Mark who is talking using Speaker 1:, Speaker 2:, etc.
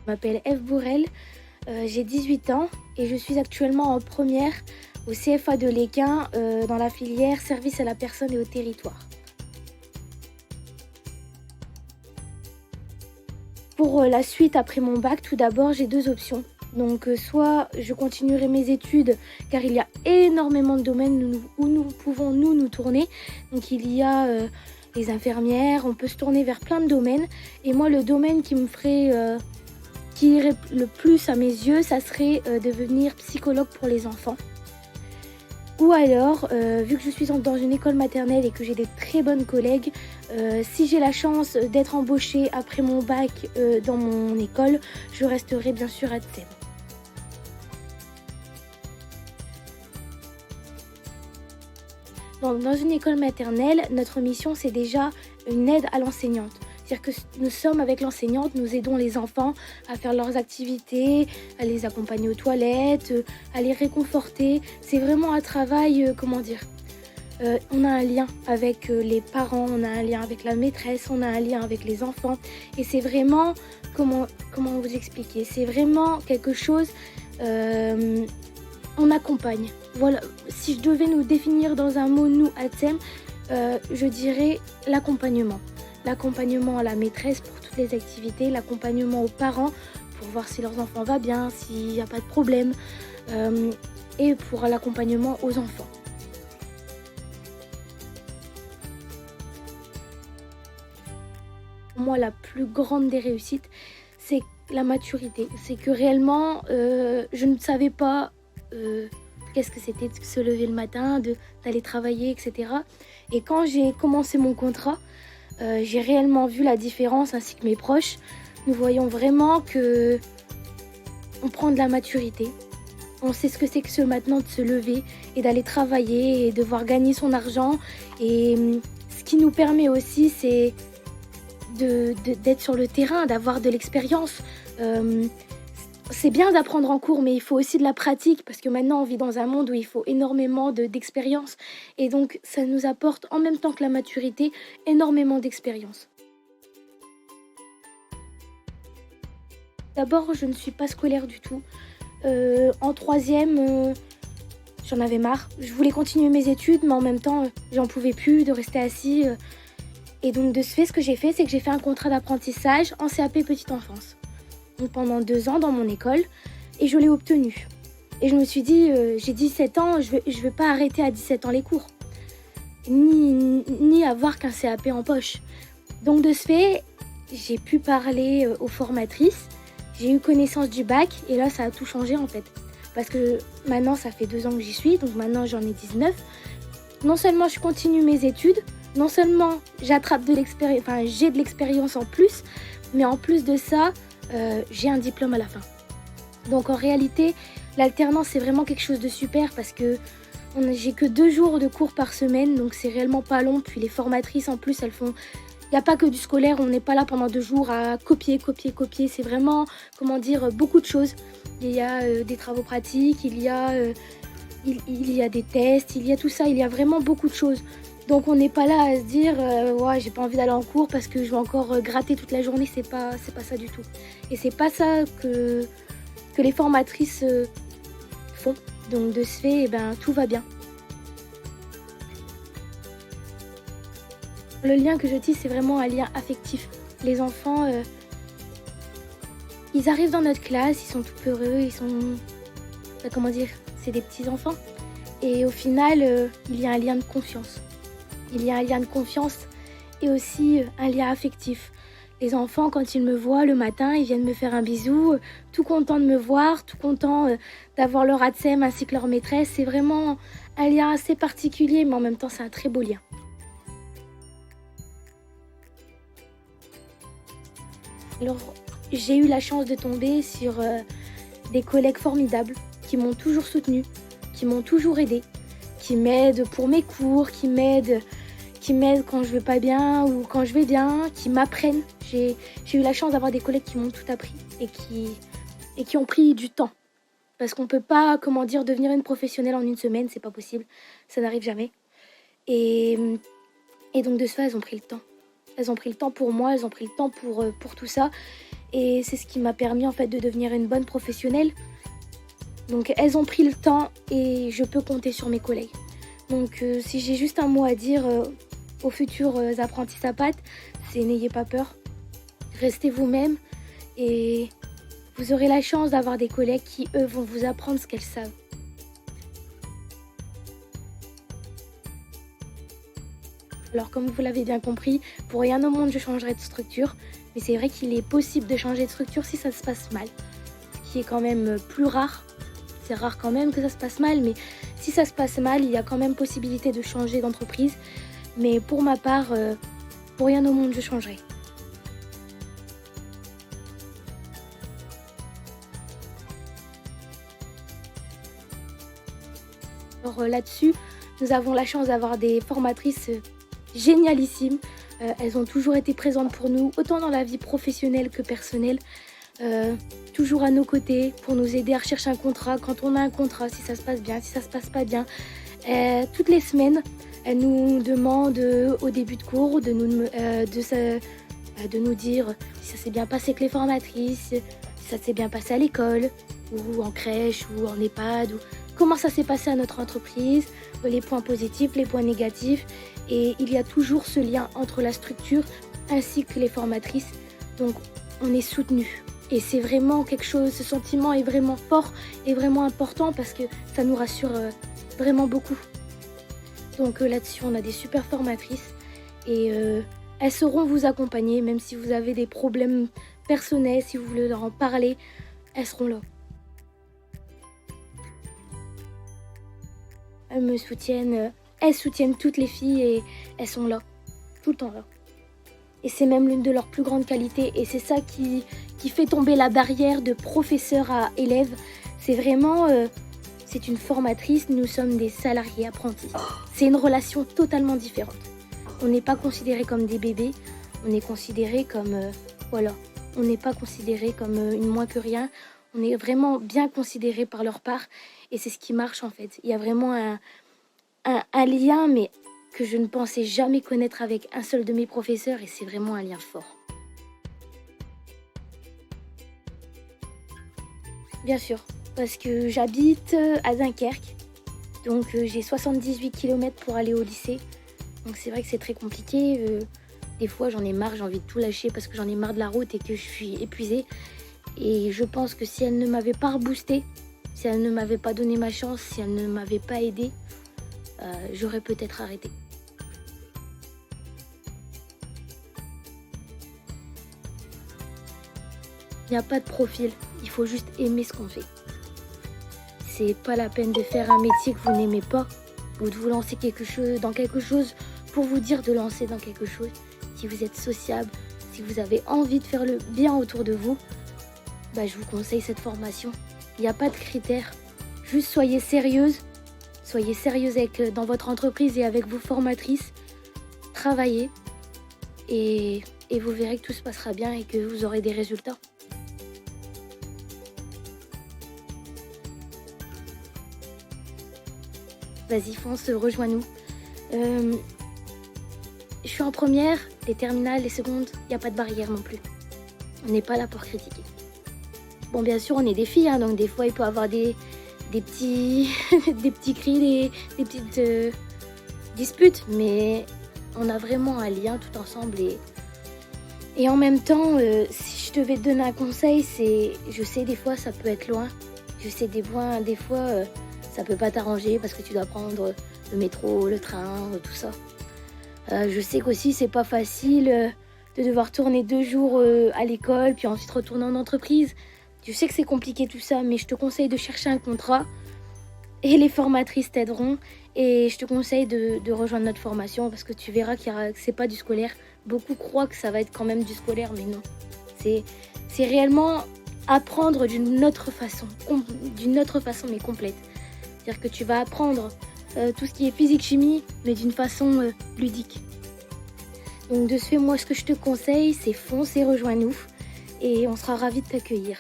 Speaker 1: Je m'appelle Eve Bourrel, j'ai 18 ans et je suis actuellement en première au CFA de l'Équin dans la filière service à la personne et au territoire. Pour la suite après mon bac, tout d'abord, j'ai deux options. Donc soit je continuerai mes études car il y a énormément de domaines où nous pouvons nous tourner. Donc il y a les infirmières, on peut se tourner vers plein de domaines. Et moi le domaine qui irait le plus à mes yeux, ça serait devenir psychologue pour les enfants. Ou alors, vu que je suis dans une école maternelle et que j'ai des très bonnes collègues, si j'ai la chance d'être embauchée après mon bac dans mon école, je resterai bien sûr à Thème. Dans une école maternelle, notre mission, c'est déjà une aide à l'enseignante. C'est-à-dire que nous sommes avec l'enseignante, nous aidons les enfants à faire leurs activités, à les accompagner aux toilettes, à les réconforter. C'est vraiment un travail, on a un lien avec les parents, on a un lien avec la maîtresse, on a un lien avec les enfants. Et c'est vraiment, comment vous expliquer, c'est vraiment quelque chose, on accompagne. Voilà, si je devais nous définir dans un mot, nous, ATSEM, je dirais l'accompagnement. L'accompagnement à la maîtresse pour toutes les activités, l'accompagnement aux parents pour voir si leurs enfants vont bien, s'il n'y a pas de problème, et pour l'accompagnement aux enfants. Pour moi, la plus grande des réussites, c'est la maturité. C'est que réellement, je ne savais pas qu'est-ce que c'était de se lever le matin, d'aller travailler, etc. Et quand j'ai commencé mon contrat, j'ai réellement vu la différence ainsi que mes proches. Nous voyons vraiment que on prend de la maturité. On sait ce que c'est que maintenant de se lever et d'aller travailler et devoir gagner son argent. Et ce qui nous permet aussi, c'est d'être sur le terrain, d'avoir de l'expérience. C'est bien d'apprendre en cours, mais il faut aussi de la pratique parce que maintenant on vit dans un monde où il faut énormément d'expérience. Et donc ça nous apporte en même temps que la maturité énormément d'expérience. D'abord, je ne suis pas scolaire du tout. En troisième, j'en avais marre. Je voulais continuer mes études, mais en même temps, j'en pouvais plus de rester assis. Et donc de ce fait, ce que j'ai fait, c'est que j'ai fait un contrat d'apprentissage en CAP Petite Enfance. Donc pendant 2 ans dans mon école et je l'ai obtenu. Et je me suis dit, j'ai 17 ans, je vais pas arrêter à 17 ans les cours, ni avoir qu'un CAP en poche. Donc de ce fait, j'ai pu parler aux formatrices, j'ai eu connaissance du bac et là ça a tout changé en fait. Parce que maintenant ça fait 2 ans que j'y suis, donc maintenant j'en ai 19. Non seulement je continue mes études, non seulement j'attrape de l'expérience, enfin j'ai de l'expérience en plus, mais en plus de ça, j'ai un diplôme à la fin. Donc en réalité, l'alternance c'est vraiment quelque chose de super parce que j'ai que 2 jours de cours par semaine, donc c'est réellement pas long. Puis les formatrices en plus, elles font... Il n'y a pas que du scolaire, on n'est pas là pendant 2 jours à copier. C'est vraiment, beaucoup de choses. Il y a des travaux pratiques, il y a des tests, il y a tout ça, il y a vraiment beaucoup de choses. Donc on n'est pas là à se dire ouais, j'ai pas envie d'aller en cours parce que je vais encore gratter toute la journée, c'est pas ça du tout. Et c'est pas ça que les formatrices font. Donc de ce fait, tout va bien. Le lien que je tisse, c'est vraiment un lien affectif. Les enfants, ils arrivent dans notre classe, ils sont tout peureux, ils sont... c'est des petits enfants. Et au final, il y a un lien de confiance. Il y a un lien de confiance et aussi un lien affectif. Les enfants, quand ils me voient le matin, ils viennent me faire un bisou, tout contents de me voir, tout contents d'avoir leur ATSEM ainsi que leur maîtresse. C'est vraiment un lien assez particulier, mais en même temps, c'est un très beau lien. Alors, j'ai eu la chance de tomber sur des collègues formidables qui m'ont toujours soutenue, qui m'ont toujours aidée, qui m'aident pour mes cours, qui m'aident quand je vais pas bien ou quand je vais bien, qui m'apprennent. J'ai eu la chance d'avoir des collègues qui m'ont tout appris et qui ont pris du temps. Parce qu'on peut pas, devenir une professionnelle en une semaine, c'est pas possible. Ça n'arrive jamais. Et donc de ce fait, elles ont pris le temps. Elles ont pris le temps pour moi, elles ont pris le temps pour tout ça. Et c'est ce qui m'a permis en fait de devenir une bonne professionnelle. Donc elles ont pris le temps et je peux compter sur mes collègues. Donc si j'ai juste un mot à dire aux futurs apprentis SAPAT, c'est n'ayez pas peur. Restez vous-même et vous aurez la chance d'avoir des collègues qui, eux, vont vous apprendre ce qu'elles savent. Alors comme vous l'avez bien compris, pour rien au monde je changerai de structure. Mais c'est vrai qu'il est possible de changer de structure si ça se passe mal. Ce qui est quand même plus rare. C'est rare quand même que ça se passe mal, mais si ça se passe mal, il y a quand même possibilité de changer d'entreprise. Mais pour ma part, pour rien au monde je changerai. Alors là-dessus, nous avons la chance d'avoir des formatrices génialissimes. Elles ont toujours été présentes pour nous, autant dans la vie professionnelle que personnelle. Toujours à nos côtés pour nous aider à rechercher un contrat quand on a un contrat, si ça se passe bien, si ça se passe pas bien. Toutes les semaines, elles nous demandent au début de cours de nous dire si ça s'est bien passé avec les formatrices, si ça s'est bien passé à l'école, ou en crèche, ou en EHPAD, ou comment ça s'est passé à notre entreprise, les points positifs, les points négatifs. Et il y a toujours ce lien entre la structure ainsi que les formatrices. Donc on est soutenus. Et c'est vraiment quelque chose, ce sentiment est vraiment fort et vraiment important parce que ça nous rassure vraiment beaucoup. Donc là-dessus, on a des super formatrices et elles sauront vous accompagner, même si vous avez des problèmes personnels, si vous voulez leur en parler, elles seront là. Elles soutiennent toutes les filles et elles sont là, tout le temps là. Et c'est même l'une de leurs plus grandes qualités et c'est ça qui fait tomber la barrière de professeur à élève. C'est vraiment, c'est une formatrice, nous sommes des salariés apprentis. C'est une relation totalement différente. On n'est pas considérés comme des bébés, on est considérés comme, on n'est pas considérés comme une moins que rien. On est vraiment bien considérés par leur part et c'est ce qui marche en fait. Il y a vraiment un lien, mais que je ne pensais jamais connaître avec un seul de mes professeurs et c'est vraiment un lien fort. Bien sûr, parce que j'habite à Dunkerque, donc j'ai 78 km pour aller au lycée. Donc c'est vrai que c'est très compliqué. Des fois j'en ai marre, j'ai envie de tout lâcher parce que j'en ai marre de la route et que je suis épuisée. Et je pense que si elle ne m'avait pas reboostée, si elle ne m'avait pas donné ma chance, si elle ne m'avait pas aidée, j'aurais peut-être arrêté. Il n'y a pas de profil, il faut juste aimer ce qu'on fait. C'est pas la peine de faire un métier que vous n'aimez pas ou de vous lancer dans quelque chose pour vous dire de lancer dans quelque chose. Si vous êtes sociable, si vous avez envie de faire le bien autour de vous, je vous conseille cette formation. Il n'y a pas de critères, juste soyez sérieuse dans votre entreprise et avec vos formatrices. Travaillez et vous verrez que tout se passera bien et que vous aurez des résultats. Vas-y, fonce, rejoins-nous. Je suis en première, les terminales, les secondes, il n'y a pas de barrière non plus. On n'est pas là pour critiquer. Bon, bien sûr, on est des filles, donc des fois, il peut y avoir des petits cris, des petites disputes, mais on a vraiment un lien tout ensemble. Et en même temps, si je devais te donner un conseil, je sais des fois, ça peut être loin. Je sais des fois, ça peut pas t'arranger parce que tu dois prendre le métro, le train, tout ça. Je sais qu'aussi c'est pas facile de devoir tourner 2 jours à l'école puis ensuite retourner en entreprise. Je sais que c'est compliqué tout ça, mais je te conseille de chercher un contrat et les formatrices t'aideront. Et je te conseille de rejoindre notre formation parce que tu verras que c'est pas du scolaire. Beaucoup croient que ça va être quand même du scolaire, mais non. C'est réellement apprendre d'une autre façon mais complète. C'est-à-dire que tu vas apprendre tout ce qui est physique-chimie, mais d'une façon ludique. Donc de ce fait, moi, ce que je te conseille, c'est fonce et rejoins-nous. Et on sera ravis de t'accueillir.